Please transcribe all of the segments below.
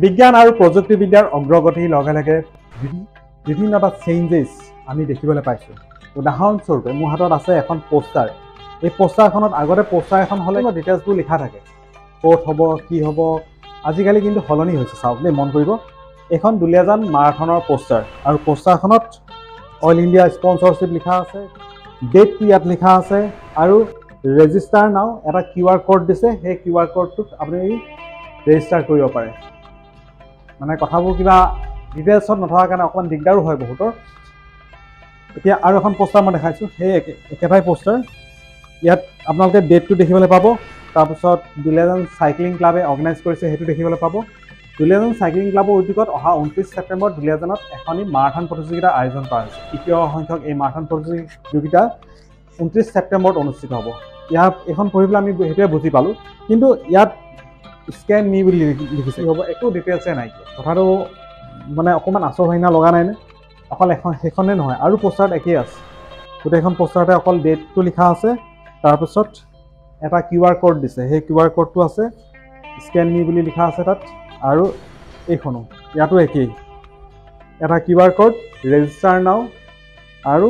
বিজ্ঞান আৰু প্ৰযুক্তিবিদ্যাৰ অগ্ৰগতিৰ লগে লগে বিভিন্নটা চেঞ্জেছ আমি দেখিবলৈ পাইছোঁ। উদাহৰণস্বৰূপে মোৰ হাতত আছে এখন পোষ্টাৰ। এই পোষ্টাৰখনত আগতে পোষ্টাৰ এখন হ'লে ডিটেইলছবোৰ লিখা থাকে, ক'ত হ'ব কি হ'ব। আজিকালি কিন্তু সলনি হৈছে, চাওক দেই, মন কৰিব। এখন দুলীয়াজান মাৰাথনৰ পোষ্টাৰ, আৰু পোষ্টাৰখনত অল ইণ্ডিয়া স্পনচৰশ্বিপ লিখা আছে, ডেটটো ইয়াত লিখা আছে, আৰু ৰেজিষ্টাৰ নাও এটা QR কোড দিছে। সেই QR কোডটোত আপুনি ৰেজিষ্টাৰ কৰিব পাৰে। মানে কথাবোৰ কিবা ডিটেইলছত নথকাৰ কাৰণে অকণমান দিগদাৰো হয় বহুতৰ। এতিয়া আৰু এখন পোষ্টাৰ মই দেখাইছোঁ, সেই একেটাই পোষ্টাৰ। ইয়াত আপোনালোকে ডেটটো দেখিবলৈ পাব, তাৰপিছত দুলীয়াজান চাইক্লিং ক্লাবে অৰ্গেনাইজ কৰিছে সেইটো দেখিবলৈ পাব। দুলীয়াজান চাইক্লিং ক্লাবৰ উদ্যোগত অহা 29 ছেপ্টেম্বৰত দুলীয়াজানত এখনি মাৰাথন প্ৰতিযোগিতাৰ আয়োজন কৰা হৈছে। তৃতীয় সংখ্যক এই মাৰাথন প্ৰতিযোগিতা 29 ছেপ্টেম্বৰত অনুষ্ঠিত হ'ব। এইখন পঢ়ি পেলাই আমি সেইটোৱে বুজি পালোঁ, কিন্তু ইয়াত স্কেন মি বুলি লিখিছে, হ'ব একো ডিটেইলছে নাইকিয়া। কথাটো মানে অকণমান আচৰ হইনা লগা নাইনে? অকল সেইখনে নহয়, আৰু পোষ্টাৰত একেই আছে। গোটেইখন পোষ্টাৰতে অকল ডেটটো লিখা আছে, তাৰপিছত এটা QR কোড দিছে। সেই QR কোডটো আছে, স্কেন মি বুলি লিখা আছে তাত। আৰু এইখনো ইয়াতো একেই, এটা QR কোড, ৰেজিষ্টাৰ নাও আৰু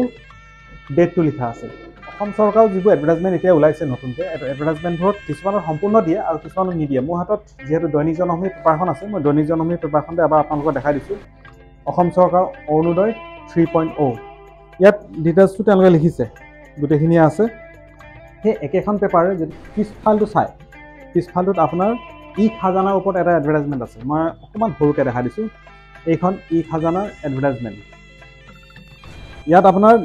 ডেটটো লিখা আছে। অসম চৰকাৰৰ যিবোৰ এডভাৰটাইজমেণ্ট এতিয়া ওলাইছে নতুনকৈ, এডভাৰটাইজমেণ্টবোৰত কিছুমানত সম্পূৰ্ণ দিয়ে আৰু কিছুমানত নিদিয়ে। মোৰ হাতত যিহেতু দৈনিক জনমভূমি পেপাৰখন আছে, মই দৈনিক জনমভূমি পেপাৰখনতে এবাৰ আপোনালোকক দেখাই দিছোঁ। অসম চৰকাৰৰ অৰুণোদয় 3.0, ইয়াত ডিটেইলছটো তেওঁলোকে লিখিছে, গোটেইখিনিয়ে আছে। সেই একেখন পেপাৰে যদি পিছফালটো চায়, পিছফালটোত আপোনাৰ খাজানাৰ ওপৰত এটা এডভাৰটাইজমেণ্ট আছে। মই অকণমান সৰুকৈ দেখাই দিছোঁ। এইখন খাজানাৰ এডভাৰটাইজমেণ্ট। ইয়াত আপোনাৰ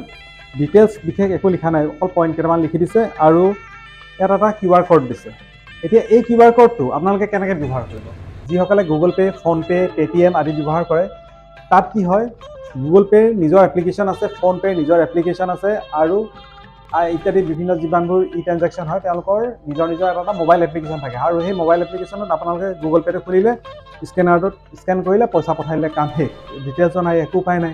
ডিটেইলছ বিশেষ একো লিখা নাই, অকল পইণ্ট কেইটামান লিখি দিছে আৰু ইয়াত এটা QR কোড দিছে। এতিয়া এই QR কোডটো আপোনালোকে কেনেকৈ ব্যৱহাৰ কৰিব? যিসকলে গুগল পে', ফোনপে', পে'টিএম আদি ব্যৱহাৰ কৰে, তাত কি হয়, গুগল পে'ৰ নিজৰ এপ্লিকেশ্যন আছে, ফোনপে'ৰ নিজৰ এপ্লিকেশ্যন আছে, আৰু ইত্যাদি বিভিন্ন যিমানবোৰ ট্ৰানজেকশ্যন হয় তেওঁলোকৰ নিজৰ নিজৰ এটা মোবাইল এপ্লিকেশ্যন থাকে। আৰু সেই মোবাইল এপ্লিকেশ্যনত আপোনালোকে গুগল পে'টো খুলিলে, স্কেনাৰটোত স্কেন কৰিলে, পইচা পঠাই দিলে, কাম শেষ। ডিটেইলছৰ নাই, একো উপায় নাই।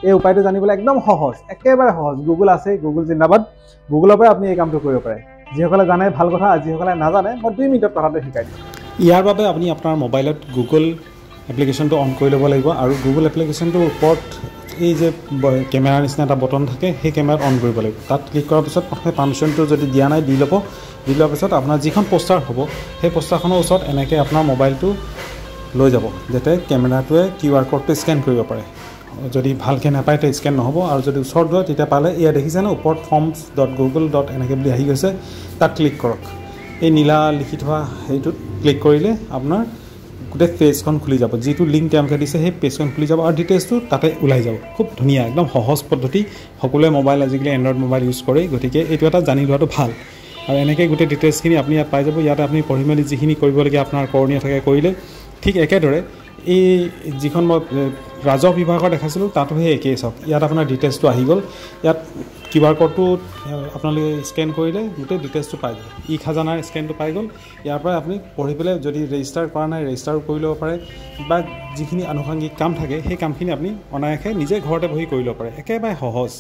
এই উপায়টো জানিবলৈ একদম সহজ, একেবাৰে সহজ। গুগল আছে, গুগল জিন্দাবাদ। গুগলৰ পৰাই আপুনি এই কামটো কৰিব পাৰে। যিসকলে জানে ভাল কথা, যিসকলে নাজানে মই 2 মিনিটত কথাটো শিকাই দিম। ইয়াৰ বাবে আপুনি আপোনাৰ মোবাইলত গুগল এপ্লিকেশ্যনটো অন কৰি ল'ব লাগিব, আৰু গুগল এপ্লিকেশ্যনটোৰ ওপৰত এই যে কেমেৰাৰ নিচিনা এটা বটন থাকে, সেই কেমেৰাত অন কৰিব লাগিব। তাত ক্লিক কৰাৰ পিছত প্ৰথমে পাৰ্মিশ্যনটো যদি দিয়া নাই দি ল'ব। দি লোৱাৰ পিছত আপোনাৰ যিখন পোষ্টাৰ হ'ব, সেই পোষ্টাৰখনৰ ওচৰত এনেকৈ আপোনাৰ মোবাইলটো লৈ যাব, যাতে কেমেৰাটোৱে QR কোডটো স্কেন কৰিব পাৰে। যদি ভালকৈ নাপায় তো স্কেন নহ'ব, আৰু যদি ওচৰত লয় তেতিয়া পালে এয়া দেখিছেনে ওপৰত forms.google. এনেকৈ বুলি আহি গৈছে, তাত ক্লিক কৰক। এই নীলা লিখি থোৱা সেইটোত ক্লিক কৰিলে আপোনাৰ গোটেই পেজখন খুলি যাব। যিটো লিংক তেওঁলোকে দিছে সেই পেজখন খুলি যাব, আৰু ডিটেইলছটো তাতে ওলাই যাব। খুব ধুনীয়া, একদম সহজ পদ্ধতি। সকলোৱে মোবাইল আজিকালি এণ্ড্ৰইড মোবাইল ইউজ কৰে, গতিকে এইটো এটা জানি লোৱাটো ভাল। আৰু এনেকৈ গোটেই ডিটেইলছখিনি আপুনি ইয়াত পাই যাব। ইয়াতে আপুনি পঢ়ি মেলি যিখিনি কৰিবলগীয়া আপোনাৰ কৰণীয় থাকে কৰিলে। ঠিক একেদৰে এই যিখন মই ৰাজহ বিভাগৰ দেখাইছিলোঁ তাতো সেই একেই চাওক। ইয়াত আপোনাৰ ডিটেইলছটো আহি গ'ল। ইয়াত QR কোডটো আপোনালোকে স্কেন কৰিলে গোটেই ডিটেইলছটো পাই যাব। খাজানাৰ স্কেনটো পাই গ'ল। ইয়াৰ পৰা আপুনি পঢ়ি পেলাই যদি ৰেজিষ্টাৰ কৰা নাই ৰেজিষ্টাৰো কৰি ল'ব পাৰে, বা যিখিনি আনুষংগিক কাম থাকে সেই কামখিনি আপুনি অনায়াসে নিজে ঘৰতে বহি কৰি ল'ব পাৰে। একেবাৰে সহজ।